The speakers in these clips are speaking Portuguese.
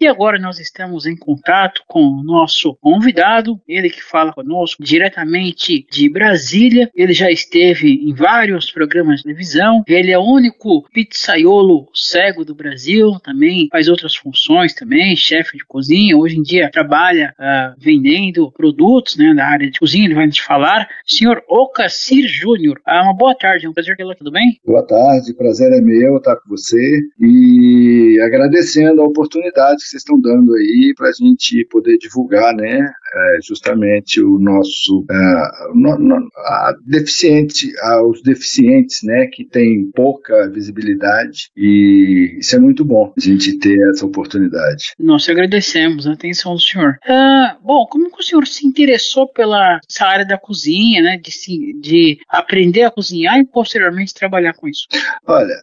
E agora nós estamos em contato com o nosso convidado, ele que fala conosco diretamente de Brasília. Ele já esteve em vários programas de televisão. Ele é o único pizzaiolo cego do Brasil, também faz outras funções também, chefe de cozinha. Hoje em dia trabalha vendendo produtos, né, da área de cozinha. Ele vai nos falar. Senhor Ocacir Júnior, uma boa tarde, é um prazer tê-lo aqui, tudo bem? Boa tarde, prazer é meu estar com você e agradecendo a oportunidade que vocês estão dando aí para a gente poder divulgar, né, justamente o nosso os deficientes, né, que tem pouca visibilidade, e isso é muito bom a gente ter essa oportunidade. Nós agradecemos a atenção do senhor. Bom, como que o senhor se interessou pela essa área da cozinha, né, de aprender a cozinhar e posteriormente trabalhar com isso? Olha,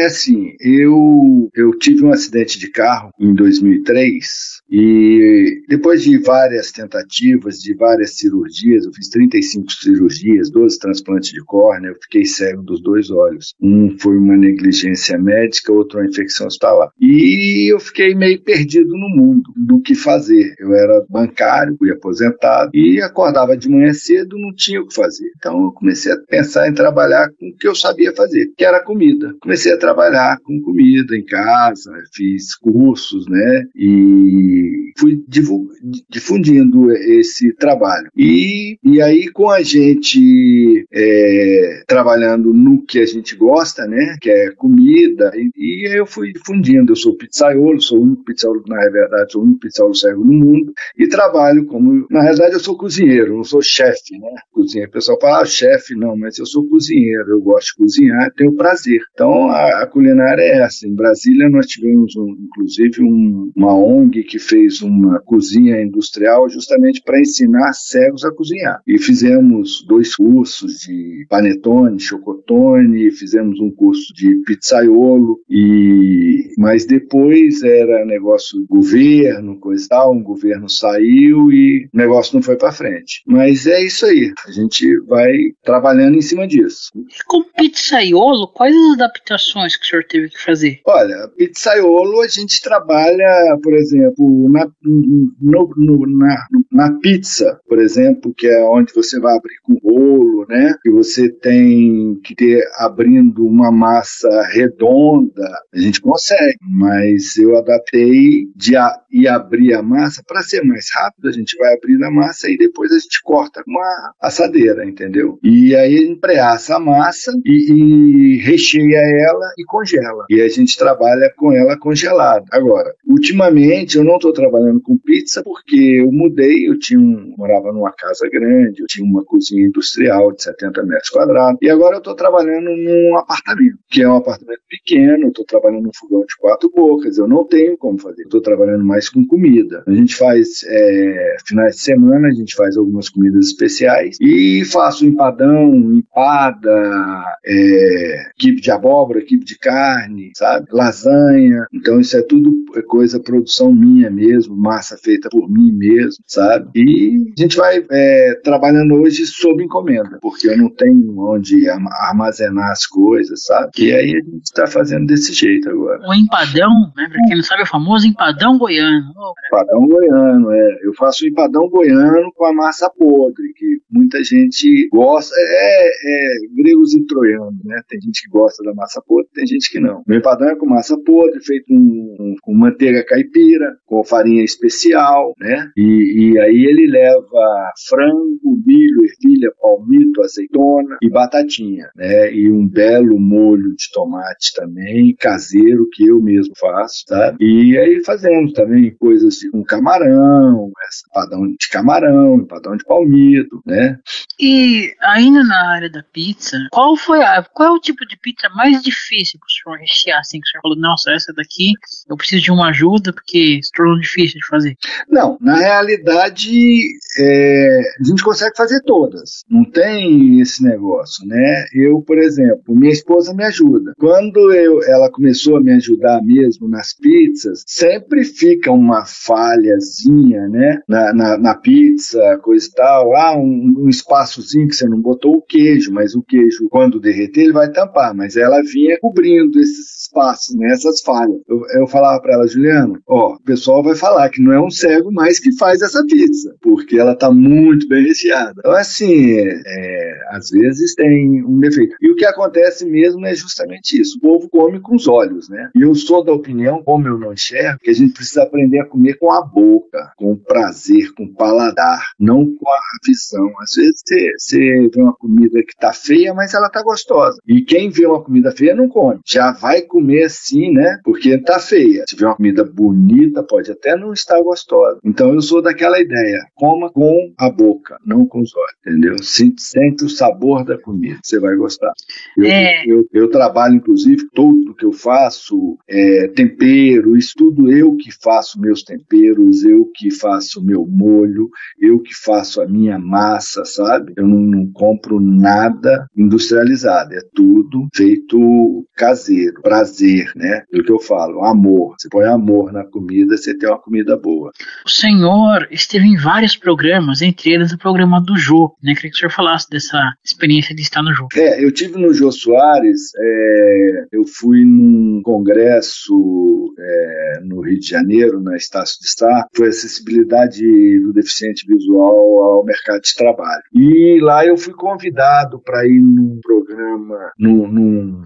assim, eu tive um acidente de carro em 2003 e depois de várias tentativas, de várias cirurgias, eu fiz 35 cirurgias, 12 transplantes de córnea, eu fiquei cego dos 2 olhos. Um foi uma negligência médica, outro uma infecção hospitalar. E eu fiquei meio perdido no mundo do que fazer. Eu era bancário, fui aposentado e acordava de manhã cedo, não tinha o que fazer. Então eu comecei a pensar em trabalhar com o que eu sabia fazer, que era comida. Comecei a trabalhar com comida em casa, fiz cursos, né, e fui difundindo esse trabalho. E aí com a gente trabalhando no que a gente gosta, né, que é comida, e eu fui difundindo. Eu sou pizzaiolo, sou o único pizzaiolo, na verdade, sou o único pizzaiolo cego no mundo, e trabalho como, na realidade eu sou cozinheiro, não sou chefe, né, cozinheiro. O pessoal fala, chefe, não, mas eu sou cozinheiro, eu gosto de cozinhar, tenho prazer. Então a culinária é essa. Em Brasília nós tivemos inclusive uma ONG que fez uma cozinha industrial justamente para ensinar cegos a cozinhar. E fizemos 2 cursos de panetone, chocotone, fizemos um curso de pizzaiolo, mas depois era negócio governo, coisa e tal, um governo saiu e o negócio não foi para frente. Mas é isso aí, a gente vai trabalhando em cima disso. E como pizzaiolo, quais as adaptações que o senhor teve que fazer? Olha, pizzaiolo a gente trabalha, por exemplo, na pizza, por exemplo, que é onde você vai abrir com rolo, né? E você tem que ter abrindo uma massa redonda. A gente consegue, mas eu adaptei de abrir a massa para ser mais rápido. A gente vai abrindo a massa e depois a gente corta com uma assadeira, entendeu? E aí a gente preassa a massa e recheia ela e congela. E a gente trabalha com ela congelada. Agora, ultimamente eu não estou trabalhando com pizza porque eu mudei, morava numa casa grande, eu tinha uma cozinha industrial de 70 metros quadrados, e agora eu estou trabalhando num apartamento, que é um apartamento pequeno, eu estou trabalhando num fogão de 4 bocas, eu não tenho como fazer, eu estou trabalhando mais com comida. A gente faz, finais de semana, a gente faz algumas comidas especiais, e faço empadão, empada, quibe de abóbora, quibe de carne, sabe? Lasanha. Então isso é tudo produção minha mesmo, massa feita por mim mesmo, sabe? E a gente vai trabalhando hoje sob encomenda, porque eu não tenho onde armazenar as coisas, sabe? E aí a gente está fazendo desse jeito agora. O empadão, né? Pra quem não sabe, é o famoso empadão goiano. Empadão goiano, eu faço empadão goiano com a massa podre, que muita gente gosta, gregos e troianos, né? Tem gente que gosta da massa podre, tem gente que não. Meu empadão é com massa podre, feito com manteiga caipira, com farinha especial, né? E aí ele leva frango, milho, ervilha, palmito, azeitona e batatinha, né? E um belo molho de tomate também, caseiro, que eu mesmo faço, tá? E aí fazemos também coisas com camarão, empadão de camarão, empadão de palmito, né? E ainda na área da pizza, qual é o tipo de pizza mais difícil para o senhor rechear, assim, que o senhor falou, nossa, essa daqui eu preciso de uma ajuda porque se tornou difícil de fazer? Não, na realidade verdade, a gente consegue fazer todas. Não tem esse negócio, né? Eu, por exemplo, minha esposa me ajuda. Quando ela começou a me ajudar mesmo nas pizzas, sempre fica uma falhazinha, né? Na pizza, coisa e tal. Um espaçozinho que você não botou o queijo, mas o queijo, quando derreter, ele vai tampar. Mas ela vinha cobrindo esses espaços, né? Essas falhas. Eu falava para ela, Juliana, o pessoal vai falar que não é um cego mais que faz essa pizza, porque ela está muito bem recheada. Então, assim, às vezes tem um defeito. E o que acontece mesmo é justamente isso. O povo come com os olhos, né? E eu sou da opinião, como eu não enxergo, que a gente precisa aprender a comer com a boca, com prazer, com o paladar, não com a visão. Às vezes você vê uma comida que está feia, mas ela está gostosa. E quem vê uma comida feia não come. Já vai comer assim, né? Porque está feia. Se vê uma comida bonita, pode até não estar gostosa. Então eu sou daquela ideia, coma com a boca, não com os olhos, entendeu? Sente o sabor da comida, você vai gostar. Eu trabalho, inclusive, tudo que eu faço, tempero, isso tudo eu que faço meus temperos, eu que faço meu molho, eu que faço a minha massa, sabe? Eu não compro nada industrializado, é tudo feito caseiro, prazer, né? É o que eu falo, amor. Você põe amor na comida, você tem uma comida boa. O senhor esteve em vários programas, entre eles o programa do Jô, né? Queria que o senhor falasse dessa experiência de estar no Jô. Eu tive no Jô Soares, eu fui num congresso no Rio de Janeiro, na Estácio de Sá, foi acessibilidade do deficiente visual ao mercado de trabalho. E lá eu fui convidado para ir num programa,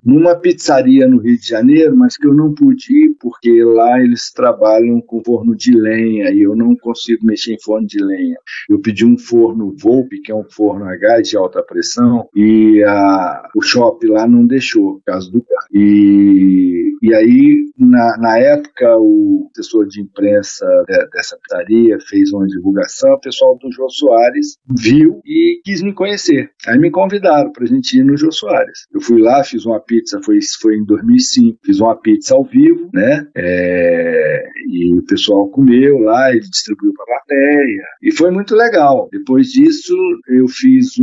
numa pizzaria no Rio de Janeiro, mas que eu não pude ir porque lá eles trabalham com forno de lenha e eu não consigo mexer em forno de lenha. Eu pedi um forno Volpe, que é um forno a gás de alta pressão, e o shopping lá não deixou, por causa do gás. E aí, na época, o assessor de imprensa dessa pizzaria fez uma divulgação, o pessoal do Jô Soares viu e quis me conhecer. Aí me convidaram para a gente ir no Jô Soares. Eu fui lá, fiz uma pizza, foi em 2005, fiz uma pizza ao vivo, né? E o pessoal comeu lá, ele distribuiu para a plateia, e foi muito legal. Depois disso, eu fiz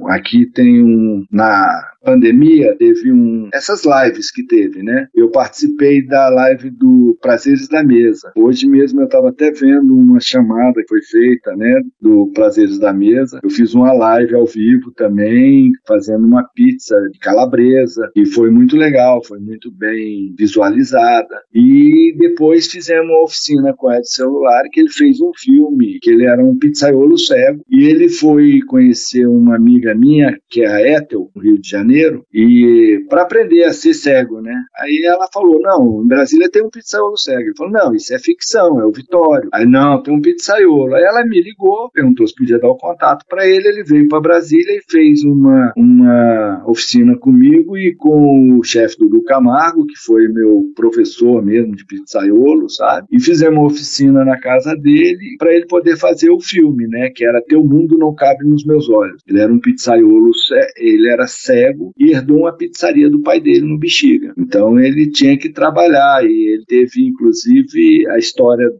aqui tem na pandemia, teve essas lives que teve, né? Eu participei da live do Prazeres da Mesa. Hoje mesmo eu estava até vendo uma chamada que foi feita, né, do Prazeres da Mesa. Eu fiz uma live ao vivo também, fazendo uma pizza de calabresa, e foi muito legal, foi muito bem visualizada. E depois fizemos uma oficina com o Ed Celular, que ele fez um filme, que ele era um pizzaiolo cego, e ele foi conhecer uma amiga minha, que é a Ethel, no Rio de Janeiro, e para aprender a ser cego, né? Aí ela falou, não, em Brasília tem um pizzaiolo cego. Ele falou, não, isso é ficção, é o Vitório. Aí, não, tem um pizzaiolo. Aí ela me ligou, perguntou se podia dar o contato para ele, ele veio para Brasília e fez uma oficina comigo e com o chefe Dudu Camargo, que foi meu professor mesmo de pizzaiolo, sabe? E fizemos uma oficina na casa dele para ele poder fazer o filme, né? Que era Teu Mundo Não Cabe nos Meus Olhos. Ele era um pizzaiolo, ele era cego e herdou uma pizzaria do pai dele no Bexiga. Então ele tinha que trabalhar e ele teve, inclusive, a história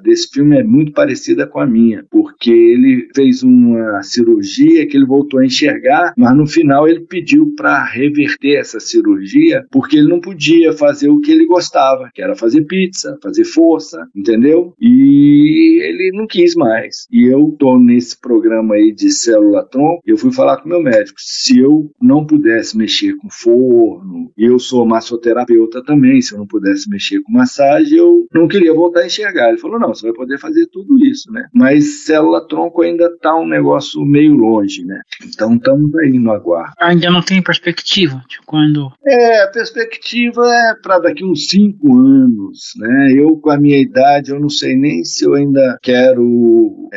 desse filme é muito parecida com a minha, porque ele fez uma cirurgia que ele voltou a enxergar, mas no final ele pediu para reverter essa cirurgia porque ele não podia fazer o que ele gostava, que era fazer pizza, fazer força, entendeu? E ele não quis mais. E eu tô nesse programa aí de célula-tronco, eu fui falar com o meu médico, se eu não pudesse mexer com forno, e eu sou massoterapeuta também, se eu não pudesse mexer com massagem, eu não queria voltar a enxergar. Ele falou, não, você vai poder fazer tudo isso, né? Mas célula-tronco ainda tá um negócio meio longe, né? Então estamos aí no aguardo. Ainda não tem perspectiva de quando... A perspectiva é para daqui uns 5 anos, né? Eu, com a minha idade, eu não sei nem se eu ainda quero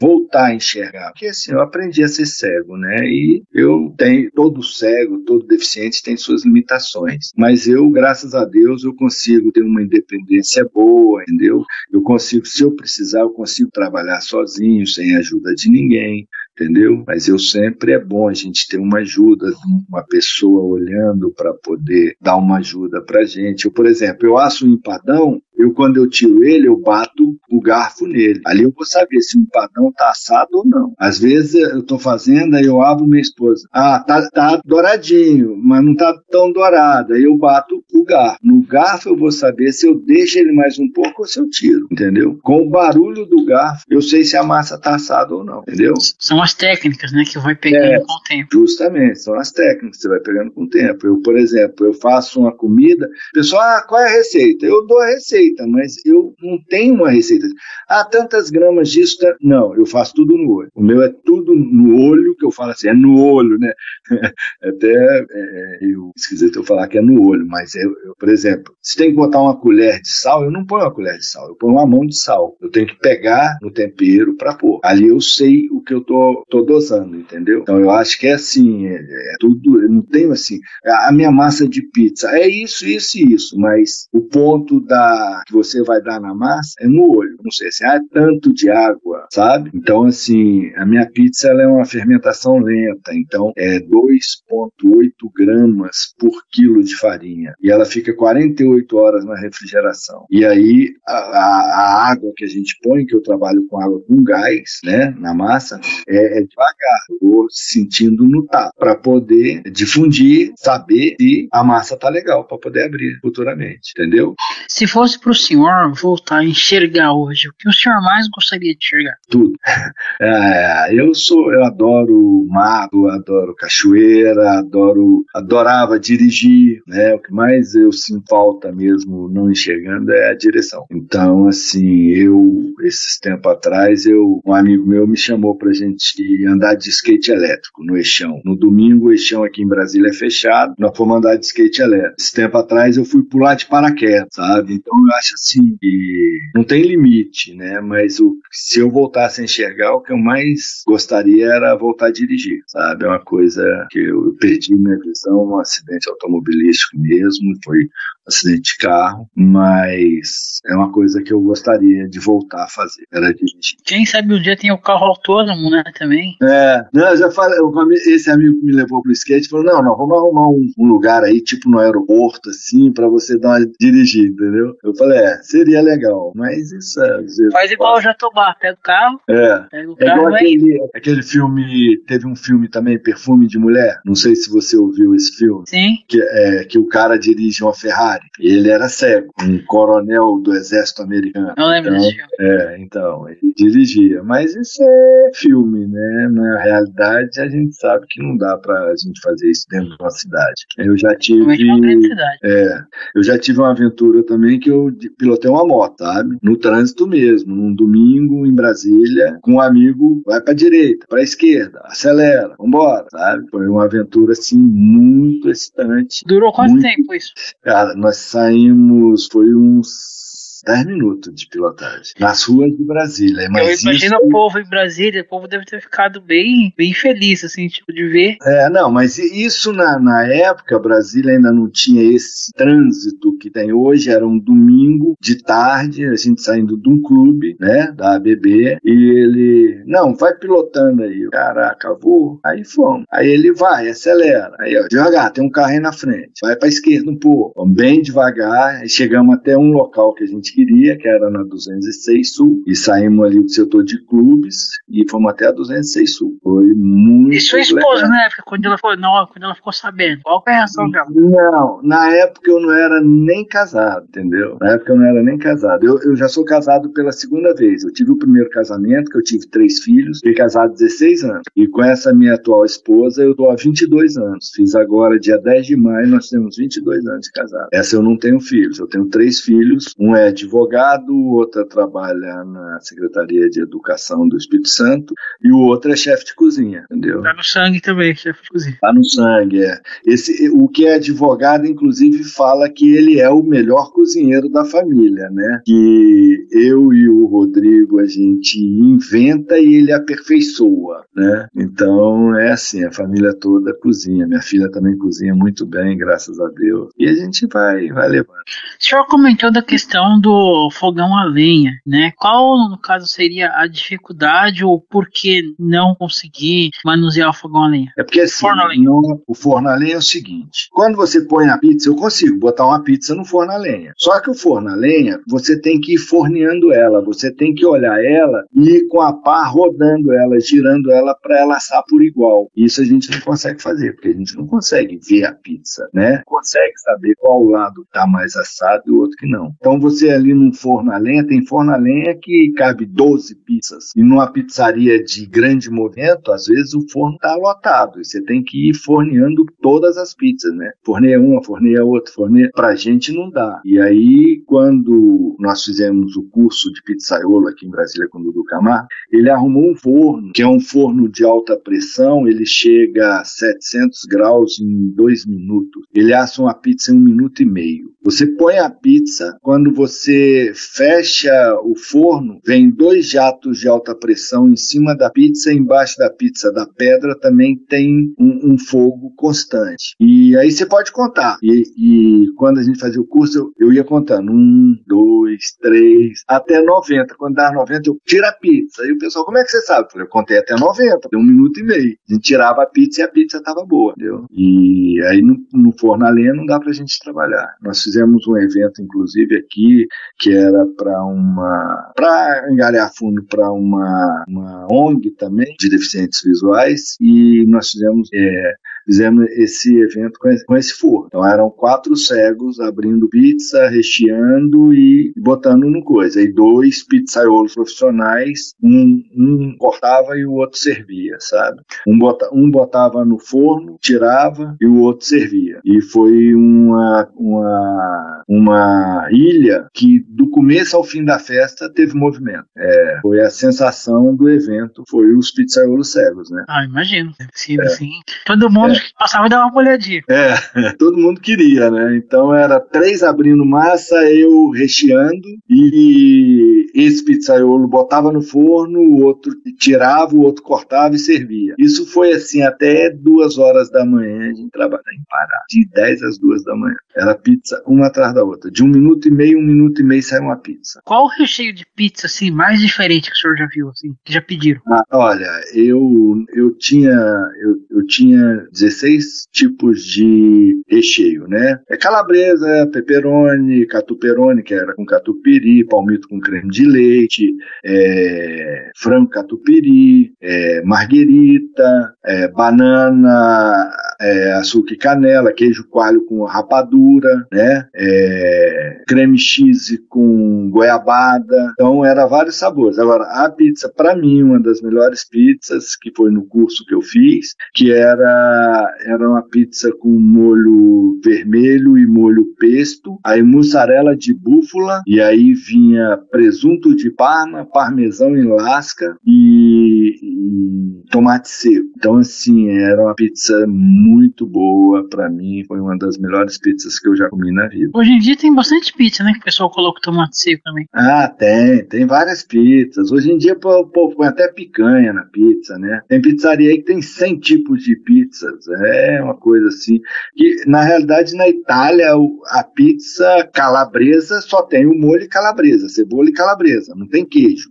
voltar a enxergar. Porque assim, eu aprendi a ser cego, né? E eu tenho, todo cego, todo deficiente tem suas limitações. Mas eu, graças a Deus, eu consigo ter uma independência boa, entendeu? Eu consigo, se eu precisar, eu consigo trabalhar sozinho, sem ajuda de ninguém. Entendeu? Mas sempre é bom a gente ter uma ajuda, uma pessoa olhando para poder dar uma ajuda para a gente. Por exemplo, eu asso um empadão, quando eu tiro ele, eu bato o garfo nele. Ali eu vou saber se um padrão tá assado ou não. Às vezes eu tô fazendo, aí eu abro minha esposa. Tá douradinho, mas não tá tão dourado. Aí eu bato o garfo. No garfo eu vou saber se eu deixo ele mais um pouco ou se eu tiro, entendeu? Com o barulho do garfo, eu sei se a massa tá assada ou não, entendeu? São as técnicas, né, que vai pegando com o tempo. Justamente, são as técnicas que você vai pegando com o tempo. Eu, por exemplo, eu faço uma comida, o pessoal, qual é a receita? Eu dou a receita, mas eu não tenho uma receita. Tantas gramas disso. Não, eu faço tudo no olho. O meu é tudo no olho, que eu falo assim, é no olho, né? Até eu esqueci de eu falar que é no olho, mas eu, por exemplo, se tem que botar uma colher de sal, eu não ponho uma colher de sal, eu ponho uma mão de sal. Eu tenho que pegar no tempero para pôr. Ali eu sei o que eu tô dosando, entendeu? Então eu acho que é assim, tudo, eu não tenho assim, a minha massa de pizza é isso, mas o ponto que você vai dar na massa é no olho. Não sei se é tanto de água, sabe? Então assim, a minha pizza ela é uma fermentação lenta, então é 2,8 gramas por quilo de farinha e ela fica 48 horas na refrigeração. E aí a água que a gente põe, que eu trabalho com água com gás, né, na massa, é devagar, eu vou sentindo no tato, para poder difundir, saber se a massa tá legal, para poder abrir futuramente, entendeu? Se fosse para o senhor voltar a enxergar hoje, o que o senhor mais gostaria de enxergar? Tudo. Eu adoro mato, adoro cachoeira, adorava dirigir, né? O que mais eu sinto falta mesmo não enxergando é a direção. Então, assim, esses tempos atrás, um amigo meu me chamou pra gente andar de skate elétrico no Eixão. No domingo, o Eixão aqui em Brasília é fechado, nós fomos andar de skate elétrico. Esse tempo atrás, eu fui pular de paraquedas, sabe? Então, eu acho assim, que não tem limite, né? Mas se eu voltasse a enxergar, o que eu mais gostaria era voltar a dirigir, sabe? É uma coisa que eu perdi minha visão, um acidente automobilístico mesmo, foi um acidente de carro, mas é uma coisa que eu gostaria de voltar a fazer, era dirigir. Quem sabe um dia tem o carro autônomo, né, também? Não, eu já falei, esse amigo que me levou pro skate falou, não, vamos arrumar um lugar aí, tipo no aeroporto, assim, pra você dar uma dirigir, entendeu? Eu falei, seria legal, mas isso faz igual o Jatobá, pega o carro, pega o carro aquele filme, teve um filme também, Perfume de Mulher, não sei se você ouviu esse filme. Sim. Que o cara dirige uma Ferrari, ele era cego, um coronel do exército americano. Eu lembro desse filme. Então, ele dirigia, mas isso é filme, né? Na realidade, a gente sabe que não dá pra gente fazer isso dentro de uma cidade. Eu já tive uma aventura também que eu pilotei uma moto, sabe? No trânsito mesmo, num domingo em Brasília, com um amigo, vai pra direita, pra esquerda, acelera, vambora, sabe? Foi uma aventura, assim, muito excitante. Durou quanto tempo isso? Cara, nós saímos, foi uns 10 minutos de pilotagem nas ruas de Brasília. Mas eu imagino o povo em Brasília, o povo deve ter ficado bem feliz, assim, tipo, de ver. Mas isso na época, Brasília ainda não tinha esse trânsito que tem hoje, era um domingo de tarde, a gente saindo de um clube, né, da ABB, e ele, não, vai pilotando aí. Caraca, vou. Aí fomos. Aí ele vai, acelera. Aí, devagar, tem um carro aí na frente. Vai pra esquerda um pouco. Vamos bem devagar, e chegamos até um local que a gente queria, que era na 206 Sul, e saímos ali do setor de clubes e fomos até a 206 Sul. Foi muito E sua esposa, na época, quando ela ficou sabendo, qual foi a reação dela? Não, na época eu não era nem casado, entendeu? Na época eu não era nem casado. Eu já sou casado pela segunda vez. Eu tive o primeiro casamento, que eu tive 3 filhos, fiquei casado há 16 anos. E com essa minha atual esposa, eu tô há 22 anos. Fiz agora, dia 10 de maio, nós temos 22 anos de casado. Essa eu não tenho filhos. Eu tenho 3 filhos, um é advogado, o outro trabalha na Secretaria de Educação do Espírito Santo e o outro é chefe de cozinha, entendeu? Tá no sangue também, chefe de cozinha. Tá no sangue, o que é advogado, inclusive, fala que ele é o melhor cozinheiro da família, né? Que eu e o Rodrigo, a gente inventa e ele aperfeiçoa, né? Então, é assim, a família toda cozinha. Minha filha também cozinha muito bem, graças a Deus. E a gente vai levando. O senhor comentou da questão do fogão a lenha, né? Qual, no caso, seria a dificuldade ou por que não conseguir manusear o fogão a lenha? É porque assim, o forno a lenha é o seguinte: quando você põe a pizza, eu consigo botar uma pizza no forno a lenha. Só que o forno a lenha, você tem que ir forneando ela, você tem que olhar ela e ir com a pá rodando ela, girando ela para ela assar por igual. Isso a gente não consegue fazer, porque a gente não consegue ver a pizza, né? Consegue saber qual lado está mais assado e o outro que não. Então você ali num forno a lenha, tem forno a lenha que cabe 12 pizzas. E numa pizzaria de grande movimento, às vezes o forno está lotado e você tem que ir forneando todas as pizzas, né? Forneia uma, forneia outra, forneia. Pra gente não dá. E aí, quando nós fizemos o curso de pizzaiolo aqui em Brasília com o Dudu Camargo, ele arrumou um forno, que é um forno de alta pressão, ele chega a 700 graus em 2 minutos. Ele assa uma pizza em 1 minuto e meio. Você põe a pizza, quando você fecha o forno, vem 2 jatos de alta pressão em cima da pizza, e embaixo da pizza da pedra também tem um fogo constante. E aí você pode contar. E quando a gente fazia o curso, eu ia contando 1, 2, 3, até 90. Quando dava 90, eu tiro a pizza. E o pessoal, como é que você sabe? Eu falei, eu contei até 90, deu 1 minuto e meio. A gente tirava a pizza e a pizza estava boa, entendeu? E aí no forno a lenha não dá pra gente trabalhar. Nós fizemos um evento, inclusive, aqui, que era para angariar fundo para uma ONG também, de deficientes visuais, e nós fizemos esse evento com esse forno. Então eram 4 cegos abrindo pizza, recheando e botando no coisa. E 2 pizzaiolos profissionais, um cortava e o outro servia, sabe? Um botava no forno, tirava e o outro servia. E foi uma ilha que do começo ao fim da festa teve movimento. Foi a sensação do evento, foi os pizzaiolos cegos, né? Ah, imagino. Deve ser assim. Todo mundo que passava e dava uma olhadinha. Todo mundo queria, né? Então era 3 abrindo massa, eu recheando, e esse pizzaiolo botava no forno, o outro tirava, o outro cortava e servia. Isso foi assim até 2 horas da manhã, a gente trabalhava em parar. De 10 às 2 da manhã. Era pizza uma atrás da outra. De 1 minuto e meio saiu uma pizza. Qual o recheio de pizza assim, mais diferente que o senhor já viu, assim, que já pediram? Olha, eu tinha 16 tipos de recheio, né? Calabresa, pepperoni, catuperoni, que era com catupiry, palmito com creme de leite, frango catupiry, marguerita, banana, açúcar e canela, queijo coalho com rapadura, né? Creme cheese com goiabada. Então, era vários sabores. Agora, a pizza, para mim, uma das melhores pizzas, que foi no curso que eu fiz, que era uma pizza com molho vermelho e molho pesto, aí mussarela de búfala, e aí vinha presunto de Parma, parmesão em lasca e tomate seco. Então, assim, era uma pizza muito boa para mim, foi uma das melhores pizzas que eu já comi na vida. Hoje em dia tem bastante pizza, né, que o pessoal coloca tomate seco também. Tem várias pizzas. Hoje em dia o povo põe até picanha na pizza, né? Tem pizzaria aí que tem 100 tipos de pizzas, é uma coisa assim. Que, na realidade, na Itália, a pizza calabresa só tem o molho calabresa, cebola e calabresa, não tem queijo.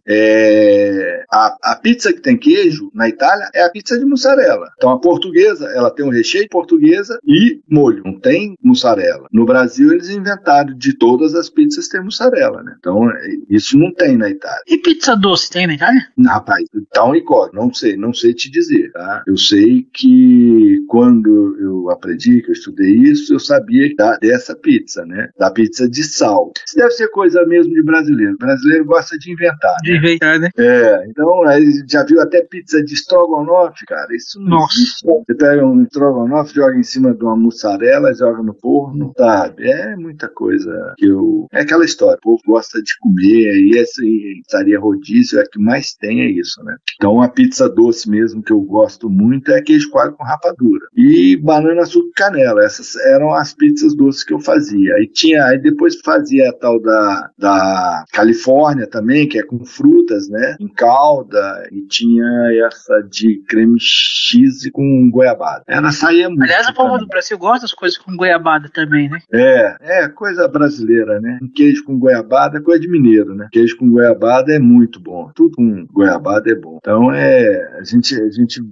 A pizza que tem queijo, na Itália, é a pizza de mussarela. Então, a portuguesa, ela tem um recheio portuguesa e molho, não tem mussarela. No Brasil, eles inventaram de todas as pizzas ter mussarela, né? Então, isso não tem na Itália. E pizza doce tem na Itália? Rapaz, então não sei te dizer, tá? Eu sei que quando eu aprendi, que eu estudei isso, eu sabia dessa pizza, né? Da pizza de sal. Isso deve ser coisa mesmo de brasileiro. O brasileiro gosta de inventar, né? De inventar, né? Então, aí já viu até pizza de estrogonofe, cara? Isso não existe. Você pega um estrogonofe, joga em cima de uma mussarela, joga no forno, sabe? É muita coisa que é aquela história, o povo gosta de comer, e essa pizzaria rodízio é a que mais tem, é isso, né? Então, a pizza doce mesmo que eu gosto muito é queijo coalho com rapadura. E banana, açúcar e canela. Essas eram as pizzas doces que eu fazia. Aí depois fazia a tal da Califórnia também, que é com frutas, né? Em calda, e tinha essa de creme cheese com goiabada. Ela saía muito. Aliás, o povo do Brasil gosta das coisas com goiabada também, né? Coisa brasileira, né? Um queijo com goiabada goiabada é coisa de mineiro, né? Queijo com goiabada é muito bom. Tudo com goiabada é bom. Então, a gente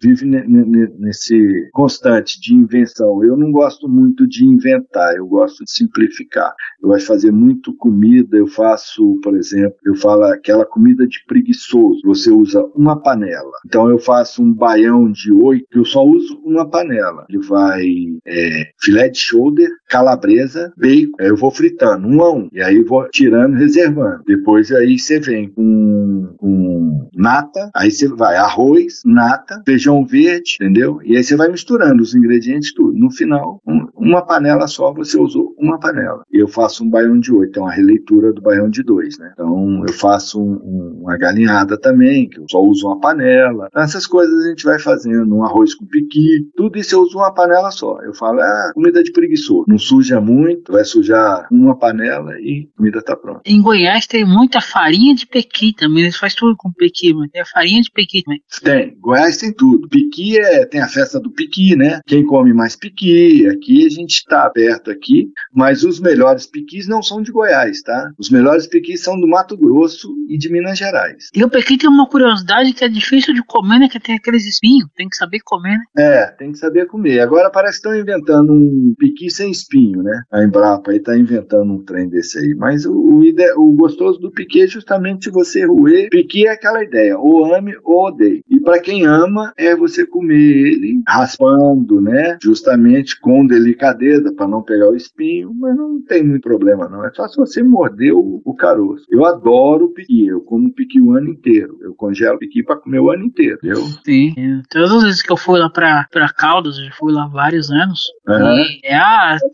vive nesse constante de invenção. Eu não gosto muito de inventar, eu gosto de simplificar. Eu gosto de fazer muito comida. Eu faço, por exemplo, eu falo aquela comida de preguiçoso. Você usa uma panela. Então, eu faço um baião de 8, que eu só uso uma panela. Ele vai filé de shoulder, calabresa, bacon. Aí eu vou fritando um a um. E aí vou tirando, reservando. Depois aí você vem com nata, aí você vai arroz, nata, feijão verde, entendeu? E aí você vai misturando os ingredientes tudo. No final, uma panela só, você usou uma panela. E eu faço um baião de 8, é uma releitura do baião de 2, né? Então eu faço uma galinhada também, que eu só uso uma panela. Então, essas coisas a gente vai fazendo, um arroz com piqui, tudo isso eu uso uma panela só. Eu falo, comida de preguiçoso. Não suja muito, vai sujar uma panela e a comida tá pronta. Em Goiás tem muita farinha de pequi também, eles fazem tudo com pequi, mas tem a farinha de pequi também. Tem, Goiás tem tudo. Piqui tem a festa do piqui, né? Quem come mais piqui, aqui a gente tá perto aqui, mas os melhores piquis não são de Goiás, tá? Os melhores piquis são do Mato Grosso e de Minas Gerais. E o pequi tem uma curiosidade que é difícil de comer, né? Que tem aqueles espinhos, tem que saber comer, né? Tem que saber comer. Agora parece que estão inventando um piqui sem espinho, né? A Embrapa aí tá inventando um trem desse aí. Mas o gostoso do piqui é justamente você roer. Piqui é aquela ideia, ou ame ou odeie. E para quem ama, é você comer ele raspando, né? Justamente com delicadeza, para não pegar o espinho, mas não tem muito problema não. É só se você morder o caroço. Eu adoro piqui, eu como piqui o ano inteiro. Eu congelo piqui para comer o ano inteiro, entendeu? Sim. Todas as vezes que eu fui lá pra Caldas, eu já fui lá há vários anos.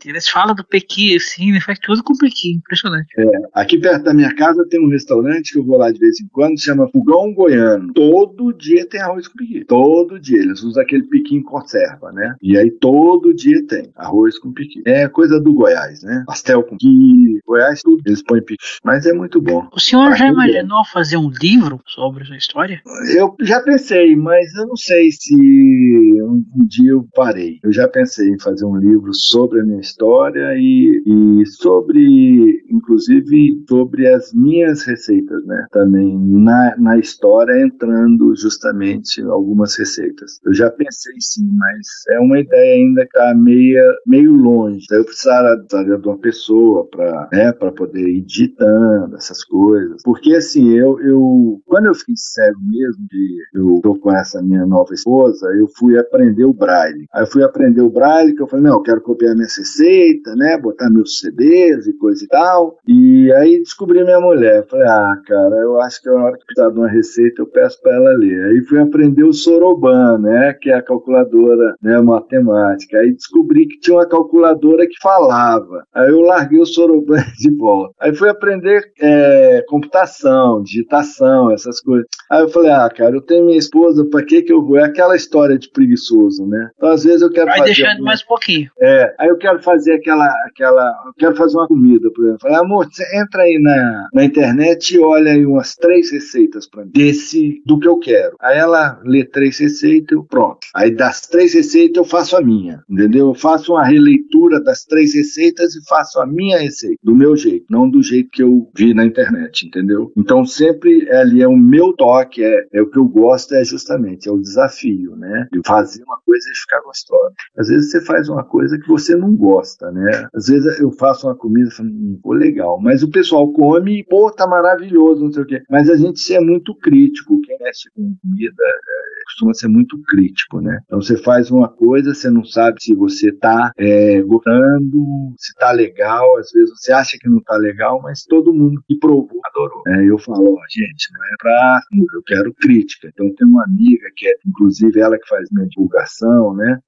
E eles falam do pequi, assim, faz tudo com pequi, impressionante. Aqui perto da minha casa tem um restaurante que eu vou lá de vez em quando, se chama Fogão Goiano. Todo dia tem arroz com piqui. Todo dia. Eles usam aquele piqui em conserva, né? E aí todo dia tem arroz com piqui. É coisa do Goiás, né? Pastel com piqui, Goiás, tudo. Eles põem piqui. Mas é muito bom. O senhor já imaginou fazer um livro sobre essa história? Eu já pensei, mas eu não sei se um dia eu parei. Eu já pensei em fazer um livro sobre a minha história e sobre, inclusive, sobre as minhas receitas, né? Também na história entrando justamente algumas receitas. Eu já pensei sim, mas é uma ideia ainda que está meio longe. Eu precisaria de uma pessoa para poder ir digitando essas coisas. Porque assim, quando eu fiquei cego mesmo, eu tô com essa minha nova esposa, eu fui aprender o braille. Aí eu fui aprender o braille, que eu falei, não, eu quero copiar minha receita, né, botar meus CDs e coisa e tal. E aí descobri minha mulher. Falei, cara, eu acho que a hora que precisar de uma receita, eu peço para ela ler. Aí fui aprender o Soroban, né, que é a calculadora, né, matemática. Aí descobri que tinha uma calculadora que falava. Aí eu larguei o Soroban de volta. Aí fui aprender computação, digitação, essas coisas. Aí eu falei, cara, eu tenho minha esposa, pra que eu vou? É aquela história de preguiçoso, né? Então, às vezes eu quero Vai deixando mais um pouquinho. Aí eu quero fazer eu quero fazer uma comida, por exemplo. Falei, amor, você entra aí na internet e olha aí umas 3 receitas pra mim, do que eu quero. Aí ela lê 3 receitas, pronto. Aí das 3 receitas eu faço a minha, entendeu? Eu faço uma releitura das 3 receitas e faço a minha receita, do meu jeito, não do jeito que eu vi na internet, entendeu? Então sempre ali é o meu toque, é o que eu gosto, justamente, é o desafio, né? De fazer uma coisa e ficar gostosa. Às vezes você faz uma coisa que você não gosta, né? Às vezes eu faço uma comida e falo, pô, legal, mas o pessoal come e, pô, tá maravilhoso, não sei o quê. Mas a gente é muito crítico, quem mexe com comida costuma ser muito crítico, né? Então você faz uma coisa, você não sabe se você tá gostando, se tá legal, às vezes você acha que não tá legal, mas todo mundo que provou adorou. Eu falo, gente, não é pra... Eu quero crítica. Então tem uma amiga que é, inclusive, ela que faz minha divulgação, né?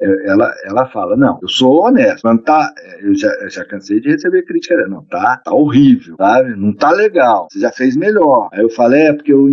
Ela fala, não, eu sou honesto, mas não tá... Eu já cansei de receber crítica, não, tá horrível, sabe? Não tá legal, você já fez melhor. Aí eu falo, porque eu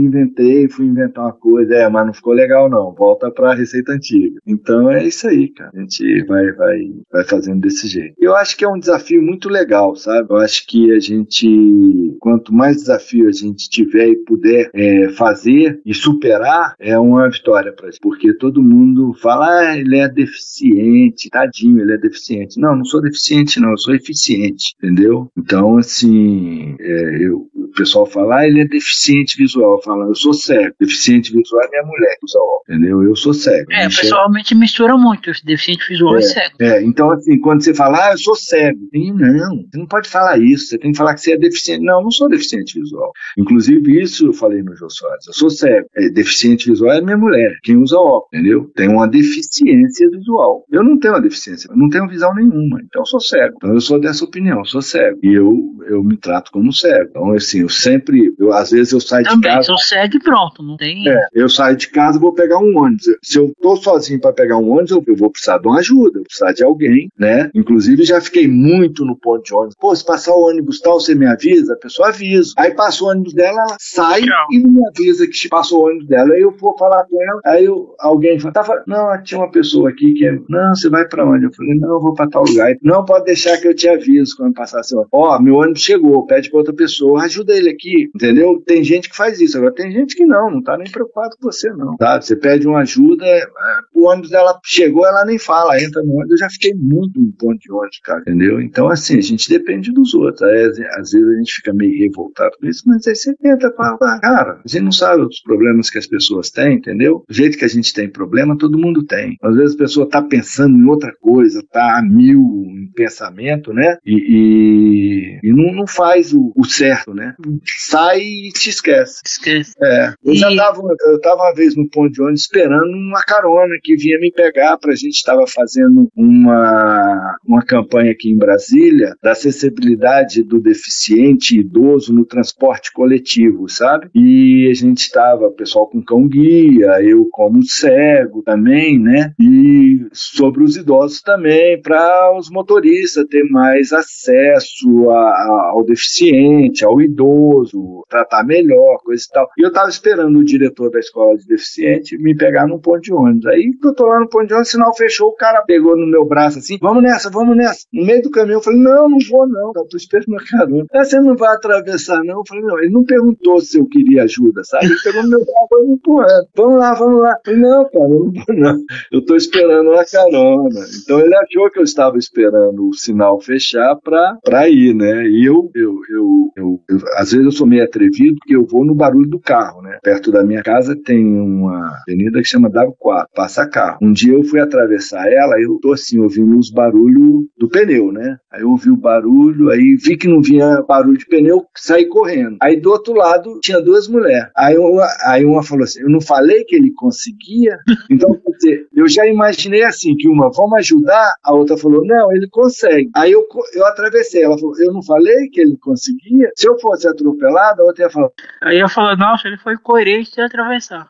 fui inventar uma coisa, mas não ficou legal não, volta pra receita antiga. Então é isso aí, cara. A gente vai fazendo desse jeito. Eu acho que é um desafio muito legal, sabe? Eu acho que a gente, quanto mais desafio a gente tiver e puder fazer e superar, é uma vitória pra gente. Porque todo mundo fala, ele é deficiente, tadinho, ele é deficiente. Não sou deficiente não, eu sou eficiente, entendeu? Então, assim, eu pessoal fala, ele é deficiente visual. Eu falo, eu sou cego. Deficiente visual é minha mulher que usa óculos, entendeu? Eu sou cego. Pessoalmente mistura muito esse deficiente visual e cego. Então, assim, quando você fala, eu sou cego. Não, você não pode falar isso. Você tem que falar que você é deficiente. Não, eu não sou deficiente visual. Inclusive, isso eu falei no Jô Soares. Eu sou cego. Deficiente visual é minha mulher, quem usa óculos, entendeu? Tem uma deficiência visual. Eu não tenho uma deficiência, eu não tenho visão nenhuma. Então, eu sou cego. Então, eu sou dessa opinião, eu sou cego. E eu me trato como cego. Então, assim, às vezes eu saio de casa... Também, sou cego e pronto, não tem... eu saio de casa e vou pegar um ônibus. Se eu tô sozinho para pegar um ônibus, eu vou precisar de uma ajuda, eu vou precisar de alguém, né? Inclusive, já fiquei muito no ponto de ônibus. Pô, se passar o ônibus tal, você me avisa? A pessoa avisa. Aí passa o ônibus dela, ela sai e não me avisa que passou o ônibus dela. Aí eu vou falar com ela, aí alguém fala, não, tinha uma pessoa aqui que não, você vai para onde? Eu falei, não, eu vou para tal lugar. Não, pode deixar que eu te aviso quando passar assim. Meu ônibus chegou, pede para outra pessoa, ajuda ele aqui, entendeu? Tem gente que faz isso, agora tem gente que não tá nem preocupado com você, não. Tá? Você pede uma ajuda, o ônibus dela chegou, ela nem fala, entra no ônibus. Eu já fiquei muito no ponto de ônibus, cara, entendeu? Então, assim, a gente depende dos outros. Aí, às vezes a gente fica meio revoltado com isso, mas aí você tenta falar, cara, a gente não sabe os problemas que as pessoas têm, entendeu? Do jeito que a gente tem problema, todo mundo tem. Às vezes a pessoa tá pensando em outra coisa, tá a mil em pensamento, né? E não faz o certo, né? Sai e te esquece. Eu tava uma vez no ponto de ônibus esperando uma carona que vinha me pegar a gente estava fazendo uma campanha aqui em Brasília da acessibilidade do deficiente idoso no transporte coletivo, sabe? E a gente estava, pessoal com cão-guia, eu como cego também, né? E sobre os idosos também, para os motoristas ter mais acesso ao deficiente, ao idoso, tratar melhor, coisa e tal. E eu estava esperando o diretor da escola de deficiente me pegar num ponto de ônibus. Aí eu tô lá no ponto de ônibus, o sinal fechou, o cara pegou no meu braço assim, vamos nessa. No meio do caminho eu falei, não vou não, eu tô esperando a carona. Você não vai atravessar não? Eu falei, não, ele não perguntou se eu queria ajuda, sabe? Ele pegou no meu braço e me empurrando, vamos lá. Eu falei, não, cara, eu não vou não, eu tô esperando a carona. Então ele achou que eu estava esperando o sinal fechar pra ir, né? E eu às vezes eu sou meio atrevido porque eu vou no barulho do carro, né? Perto da minha casa tem uma avenida que chama W4, passa carro. Um dia eu fui atravessar ela e eu tô assim, ouvindo os barulhos do pneu, né? Aí eu ouvi o barulho, aí vi que não vinha barulho de pneu, saí correndo. Aí do outro lado tinha duas mulheres. Aí uma falou assim, eu não falei que ele conseguia? Então, quer dizer, eu já imaginei assim, que uma, vamos ajudar? A outra falou, não, ele consegue. Aí eu atravessei, ela falou, eu não falei que ele conseguia? Se eu fosse atropelado, a outra ia falar... Aí eu falei, nossa, ele foi coerente de atravessar.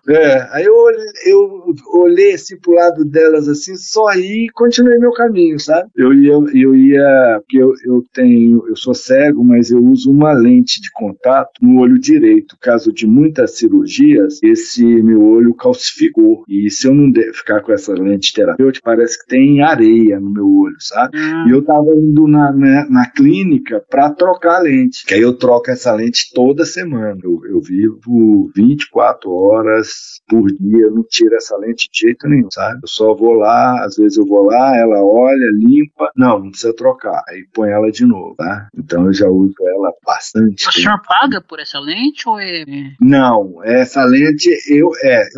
Aí eu olhei assim pro lado delas assim, sorri e continuei meu caminho, sabe? Eu ia, porque eu sou cego, mas eu uso uma lente de contato no olho direito. Caso de muitas cirurgias, esse meu olho calcificou. E se eu não ficar com essa lente terapêutica, parece que tem areia no meu olho, sabe? E eu tava indo na clínica pra trocar a lente, que aí eu troco essa lente toda semana. Eu vivo 24 horas por dia, eu não tiro essa lente de jeito nenhum, sabe? Eu só vou lá, às vezes eu vou lá, ela olha, limpa, não precisa trocar, aí põe ela de novo, tá? Então eu já uso ela bastante. O senhor paga por essa lente ou é... Não, essa lente eu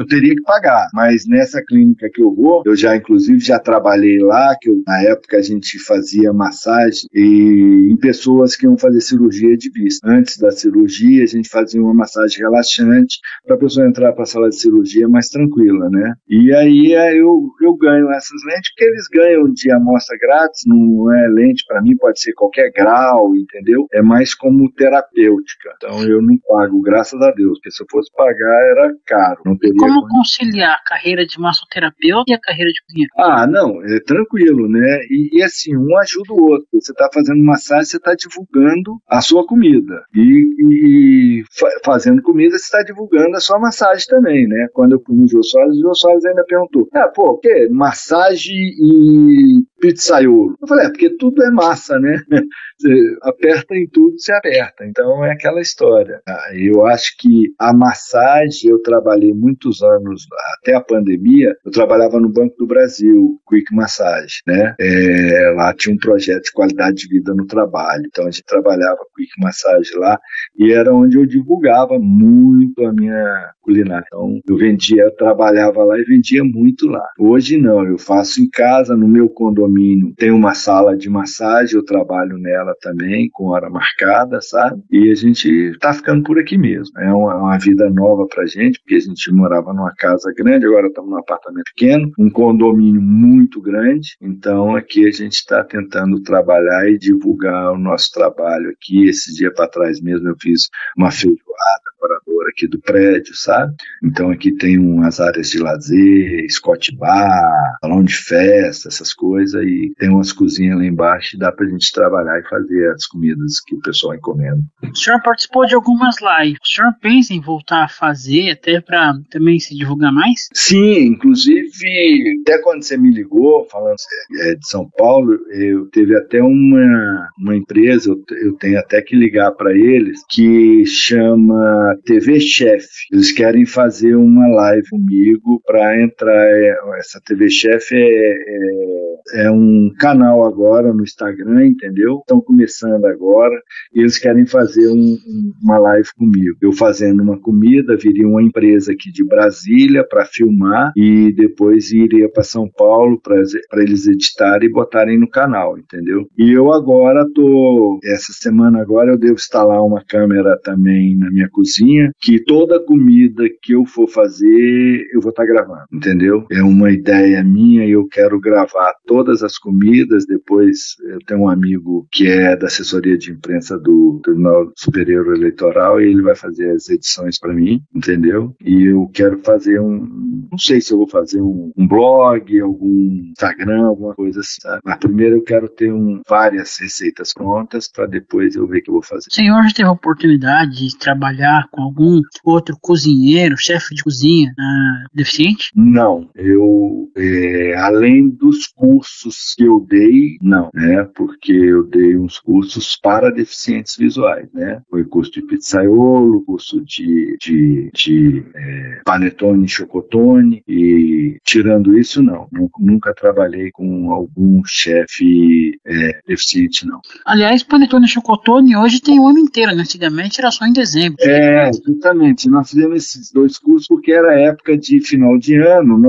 teria que pagar, mas nessa clínica que eu vou, eu inclusive já trabalhei lá, na época a gente fazia massagem em pessoas que iam fazer cirurgia de vista. Antes da cirurgia a gente fazia uma massagem relaxante para a pessoa entrar para a sala de cirurgia mais tranquila, né? E aí eu ganho essas lentes porque eles ganham de amostra grátis, não é lente, para mim pode ser qualquer grau, entendeu? É mais como terapêutica. Então eu não pago, graças a Deus, porque se eu fosse pagar era caro. Não teria como conciliar a carreira de massoterapeuta e a carreira de cozinheiro? Não, é tranquilo, né? E assim, um ajuda o outro. Você está fazendo massagem, você está divulgando a sua comida. E fazendo comida, você está divulgando a sua massagem também, né? Quando eu fui no Jô Soares ainda perguntou, o quê? Massagem e pizzaiolo. Eu falei, porque tudo é massa, né? Você aperta em tudo, você aperta. Então é aquela história. Eu acho que a massagem, eu trabalhei muitos anos, até a pandemia, eu trabalhava no Banco do Brasil, Quick Massage, né? Lá tinha um projeto de qualidade de vida no trabalho. Então a gente trabalhava Quick Massage lá, lá. E era onde eu divulgava muito a minha culinária. Então, eu trabalhava lá e vendia muito lá. Hoje não, eu faço em casa, no meu condomínio tem uma sala de massagem, eu trabalho nela também, com hora marcada, sabe? E a gente tá ficando por aqui mesmo. É uma vida nova pra gente, porque a gente morava numa casa grande, agora estamos num apartamento pequeno, um condomínio muito grande, então aqui a gente está tentando trabalhar e divulgar o nosso trabalho aqui. Esse dia para trás mesmo eu fiz uma feijoada moradora aqui do prédio, sabe? Então aqui tem umas áreas de lazer, Scott Bar, salão de festa, essas coisas, e tem umas cozinhas lá embaixo e dá pra gente trabalhar e fazer as comidas que o pessoal encomenda. O senhor participou de algumas lives. O senhor pensa em voltar a fazer até para também se divulgar mais? Sim, inclusive, até quando você me ligou, falando de São Paulo, eu teve até uma empresa, eu tenho até que ligar para eles, que chama TV Chef. Eles querem fazer uma live comigo para entrar. Essa TV Chef é um canal agora no Instagram, entendeu? Estão começando agora e eles querem fazer uma live comigo. Eu fazendo uma comida, viria uma empresa aqui de Brasília para filmar e depois iria para São Paulo para eles editarem e botarem no canal, entendeu? E eu agora essa semana agora eu devo instalar uma câmera também na minha cozinha, que toda comida que eu for fazer, eu vou estar gravando, entendeu? É uma ideia minha e eu quero gravar todas as comidas. Depois eu tenho um amigo que é da assessoria de imprensa do Tribunal Superior Eleitoral e ele vai fazer as edições para mim, entendeu? E eu quero fazer não sei se eu vou fazer um blog, algum Instagram, alguma coisa assim, sabe? Mas primeiro eu quero ter várias receitas prontas para depois eu ver o que eu vou fazer. O senhor já teve a oportunidade de trabalhar com algum outro cozinheiro, chefe de cozinha deficiente? Não, além dos cursos que eu dei, não, né? Porque eu dei uns cursos para deficientes visuais, né? Foi curso de pizzaiolo, curso de panetone e chocotone, e tirando isso, não. Nunca trabalhei com algum chefe deficiente, não. Aliás, panetone e chocotone hoje tem o ano inteiro, né? Antigamente era só em dezembro. Justamente. Nós fizemos esses dois cursos porque era época de final de ano.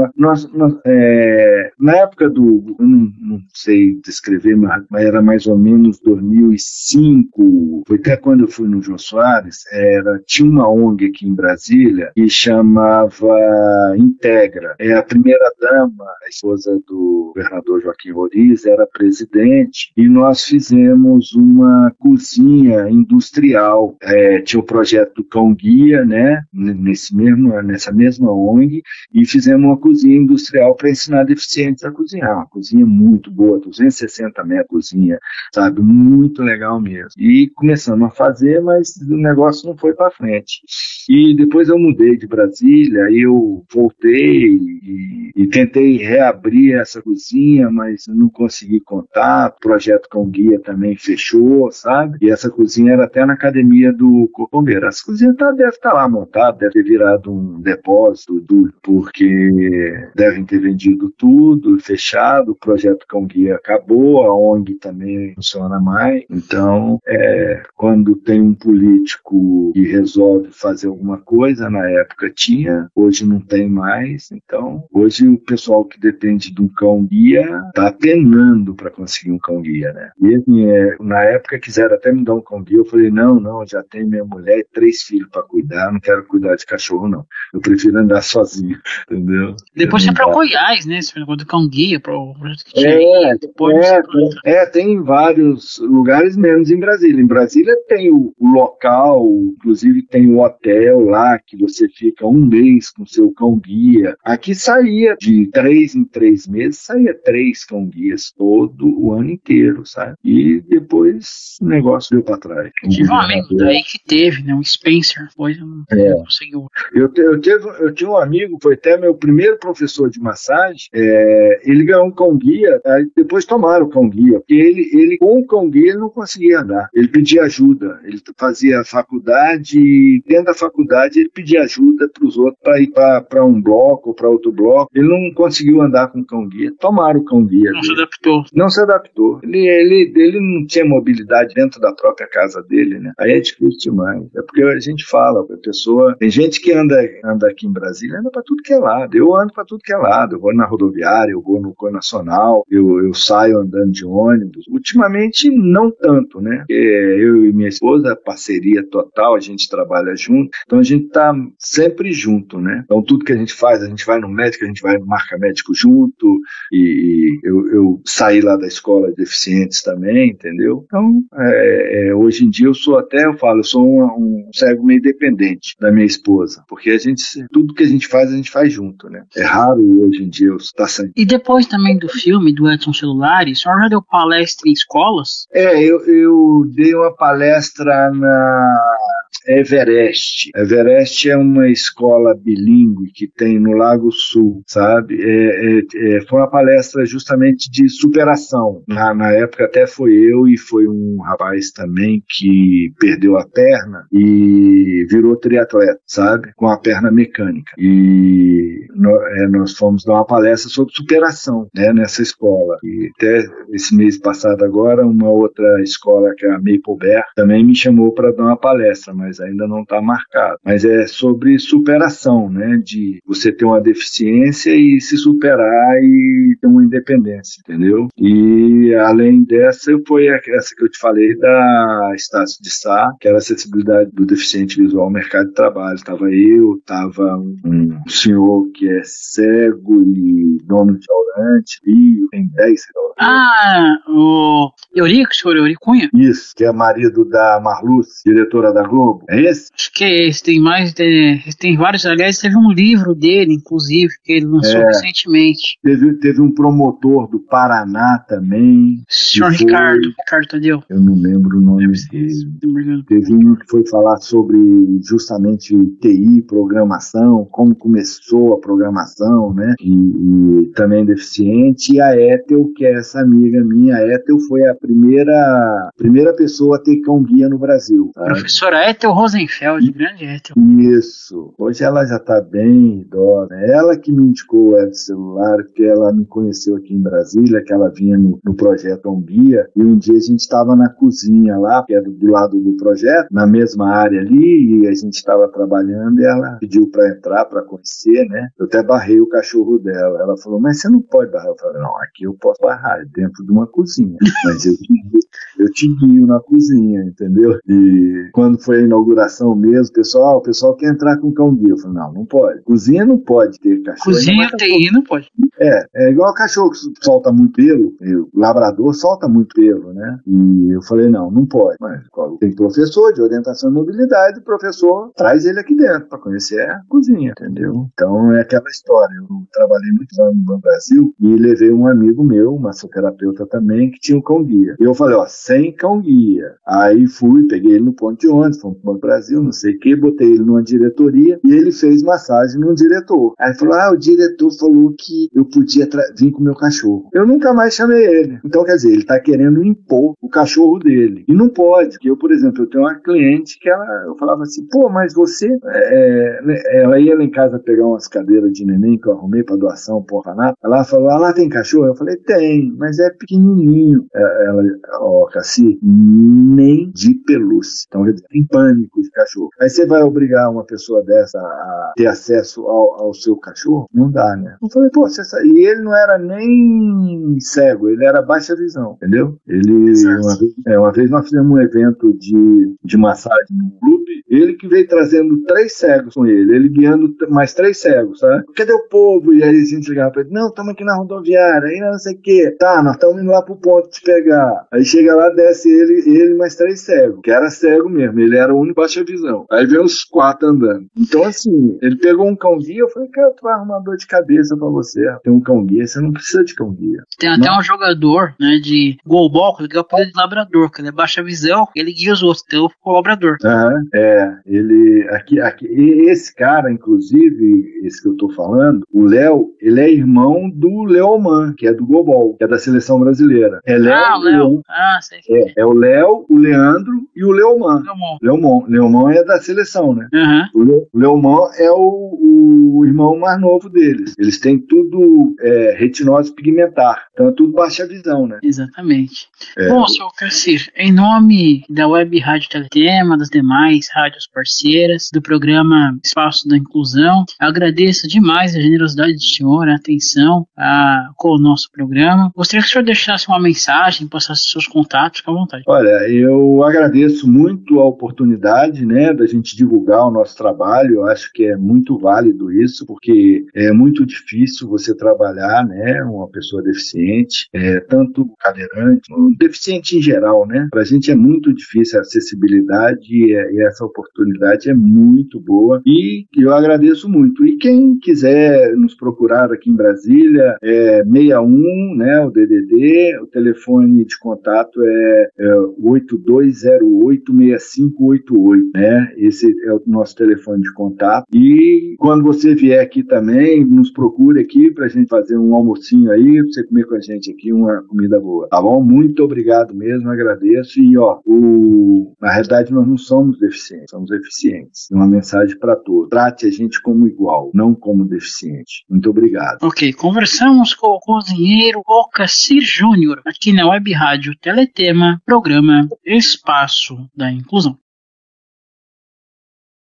Na época eu não sei descrever, mas era mais ou menos 2005. Foi até quando eu fui no Jô Soares. Tinha uma ONG aqui em Brasília que chamava Integra. A primeira dama, a esposa do governador Joaquim Roriz, era presidente, e nós fizemos uma cozinha industrial. Tinha o projeto do Cão Guia, né, nessa mesma ONG, e fizemos uma cozinha industrial para ensinar deficientes a cozinhar. Uma cozinha muito boa, 260 metros cozinha, sabe? Muito legal mesmo. E começamos a fazer, mas o negócio não foi para frente. E depois eu mudei de Brasília, aí eu voltei e tentei reabrir essa cozinha, mas não consegui contato. O projeto Cão Guia também fechou, sabe? E essa cozinha era até na academia do Cocombeiro. Essa cozinha deve estar lá montada, deve ter virado um depósito, porque devem ter vendido tudo, fechado. O projeto Cão Guia acabou, a ONG também não funciona mais. Então, quando tem um político que resolve fazer alguma coisa, na época tinha, hoje não tem mais. Então, hoje o pessoal que depende de um cão-guia está penando para conseguir um cão-guia, né? E assim, na época quiseram até me dar um cão-guia, eu falei, não, já tenho minha mulher e 3 filhos para cuidar, não quero cuidar de cachorro, não. Eu prefiro andar sozinho, entendeu? Depois você para Goiás, né? Esse negócio do cão-guia, tem vários lugares, menos em Brasília. Em Brasília tem o local, inclusive tem o hotel lá, que você fica 1 mês com seu cão-guia. Aqui saía de 3 em 3 meses, saía 3 cão-guias todo o ano inteiro, sabe? E depois o negócio deu para trás. Tive um amigo daí que teve, né? Um Spencer, foi mas eu não consegui. Eu tinha um amigo, foi até meu primeiro professor de massagem, ele ganhou um cão-guia, aí depois tomaram o cão-guia, porque ele com o cão-guia ele não conseguia andar, ele pedia ajuda, ele fazia faculdade, e dentro da faculdade ele pedia ajuda para os outros para ir para um bloco ou para outro bloco, ele não conseguiu andar com o cão-guia, tomaram o cão-guia Não dele. se adaptou. Não se adaptou. Ele não tinha mobilidade dentro da própria casa dele, né? Aí é difícil demais. É porque a gente fala, a pessoa... Tem gente que anda aqui em Brasília, anda para tudo que é lado. Eu ando para tudo que é lado. Eu vou na rodoviária, eu vou no Correio Nacional, eu saio andando de ônibus. Ultimamente, não tanto, né? Porque eu e minha esposa, parceria total, a gente trabalha junto. Então, a gente tá sempre junto, né? Então, tudo que a gente faz, a gente vai no médico, a gente vai no marca médico junto, e eu saí lá da escola de deficientes também, entendeu? Então, hoje em dia eu sou um cego meio dependente da minha esposa, porque tudo que a gente faz junto, né? É raro hoje em dia eu estar saindo. E depois também do filme, do Edson Celulari, o senhor já deu palestra em escolas? Eu dei uma palestra na Everest. Everest é uma escola bilíngue que tem no Lago Sul, sabe? Foi uma palestra justamente de superação. Na época até foi eu e foi um rapaz também que perdeu a perna e virou triatleta, sabe? Com a perna mecânica. E nós fomos dar uma palestra sobre superação, né, nessa escola. E até esse mês passado agora, uma outra escola, que é a Maple Bear, também me chamou para dar uma palestra, mas ainda não está marcado. Mas é sobre superação, né? De você ter uma deficiência e se superar e ter uma independência, entendeu? E além dessa, foi essa que eu te falei da Estácio de Sá, que era a acessibilidade do deficiente visual ao mercado de trabalho. Estava um senhor que é cego e dono de restaurante, e tem 10 restaurantes. O Eurico, senhor Eurico Cunha? Isso, que é marido da Marluce, diretora da Globo. É esse? Acho que é esse. Tem vários. Aliás, teve um livro dele, inclusive, que ele lançou recentemente. Teve um promotor do Paraná também. Senhor Ricardo Tadeu. Eu não lembro o nome dele. Teve um que foi falar sobre justamente TI, programação, como começou a programação, né? E também deficiente. E a Ethel, que é essa amiga minha, a Ethel foi a primeira pessoa a ter cão-guia no Brasil. Tá? Professora Ethel Rosenfeld, grande Ethel. Isso. Hoje ela já está bem idosa. Ela que me indicou o Edson Celulari, porque ela me conheceu aqui em Brasília, que ela vinha no projeto Ombia, e um dia a gente estava na cozinha lá, que era do lado do projeto, na mesma área ali, e a gente estava trabalhando, e ela pediu para entrar, para conhecer, né? Eu até barrei o cachorro dela. Ela falou, mas você não pode barrar. Eu falei, não, aqui eu posso barrar, é dentro de uma cozinha. Mas eu te guio na cozinha, entendeu? E quando foi a inauguração mesmo, o pessoal quer entrar com cão-guia. Eu falei, não pode. Cozinha não pode ter cachorro. Cozinha TI não pode. É igual cachorro que solta muito pelo, o labrador solta muito pelo, né? E eu falei, não pode. Mas tem professor de orientação e mobilidade, o professor traz ele aqui dentro para conhecer a cozinha, entendeu? Então é aquela história. Eu trabalhei muitos anos no Banco Brasil e levei um amigo meu, massoterapeuta também, que tinha um cão-guia. E eu falei, sem cão-guia. Aí peguei ele no ponto de ônibus, fomos pro Banco Brasil, não sei o que, botei ele numa diretoria e ele fez massagem num diretor. Aí falou, o diretor falou que eu podia vir com o meu cachorro. Eu nunca mais chamei ele. Então, quer dizer, ele tá querendo impor o cachorro dele. E não pode, porque eu, por exemplo, eu tenho uma cliente que eu falava assim, mas você... ela ia lá em casa pegar umas cadeiras de neném que eu arrumei para doação, pro orfanato. Ela falou, lá tem cachorro? Eu falei, tem, mas é pequenininho. Ela, Cassi, nem de pelúcia. Então, tem pânico de cachorro. Aí você vai obrigar uma pessoa dessa a ter acesso ao seu cachorro? Não dá, né? Eu falei, e ele não era nem cego, ele era baixa visão, entendeu? Uma vez nós fizemos um evento de massagem no clube, ele que veio trazendo 3 cegos com ele guiando mais 3 cegos, sabe? Cadê o povo? E aí a gente ligava pra ele, não, estamos aqui na rodoviária, aí não sei o quê. Tá, nós estamos indo lá pro ponto te pegar. Aí chega lá, desce ele mais 3 cegos, que era cego mesmo, ele era o único baixa visão. Aí vem os 4 andando. Então, assim, ele pegou um cão-guia, eu falei, cara, tu vai arrumar dor de cabeça pra você. Tem um cão-guia, você não precisa de cão-guia. Tem até um jogador, né, de goalball, que é o poder de labrador, que ele baixa visão, ele guia os outros, então ficou o labrador. Ele, aqui, esse cara, inclusive, esse que eu tô falando, o Léo, ele é irmão do Leoman, que é do goalball, que é da seleção brasileira. É Léo, o Léo. Sei que é o Léo, o Leandro e o Leoman. Leoman é da seleção, né? O Leoman é o irmão mais novo deles. Eles têm tudo retinose pigmentar. Então é tudo baixa visão, né? Exatamente. Bom, senhor Cassir, em nome da Web Rádio Teletema, das demais rádios parceiras, do programa Espaço da Inclusão, agradeço demais a generosidade do senhor, a atenção com o nosso programa. Gostaria que o senhor deixasse uma mensagem, passasse seus contatos, fique à vontade. Olha, eu agradeço muito a oportunidade, né, da gente divulgar o nosso trabalho. Eu acho que é muito válido isso, porque é muito difícil você trabalhar, né, uma pessoa deficiente, tanto cadeirante, deficiente em geral, né? Pra gente é muito difícil a acessibilidade e essa oportunidade é muito boa e eu agradeço muito. E quem quiser nos procurar aqui em Brasília, 61, né, o DDD, o telefone de contato é 8208-6588, né? Esse é o nosso telefone de contato. E quando você vier aqui também, nos procure aqui pra gente fazer um almocinho aí, pra você comer com a gente aqui uma comida boa, tá bom? Muito obrigado mesmo, agradeço. E na realidade nós não somos deficientes, somos eficientes. Uma mensagem para todos: trate a gente como igual, não como deficiente. Muito obrigado. Ok, conversamos com o cozinheiro Cassir Júnior aqui na Web Rádio Teletema, programa Espaço da Inclusão.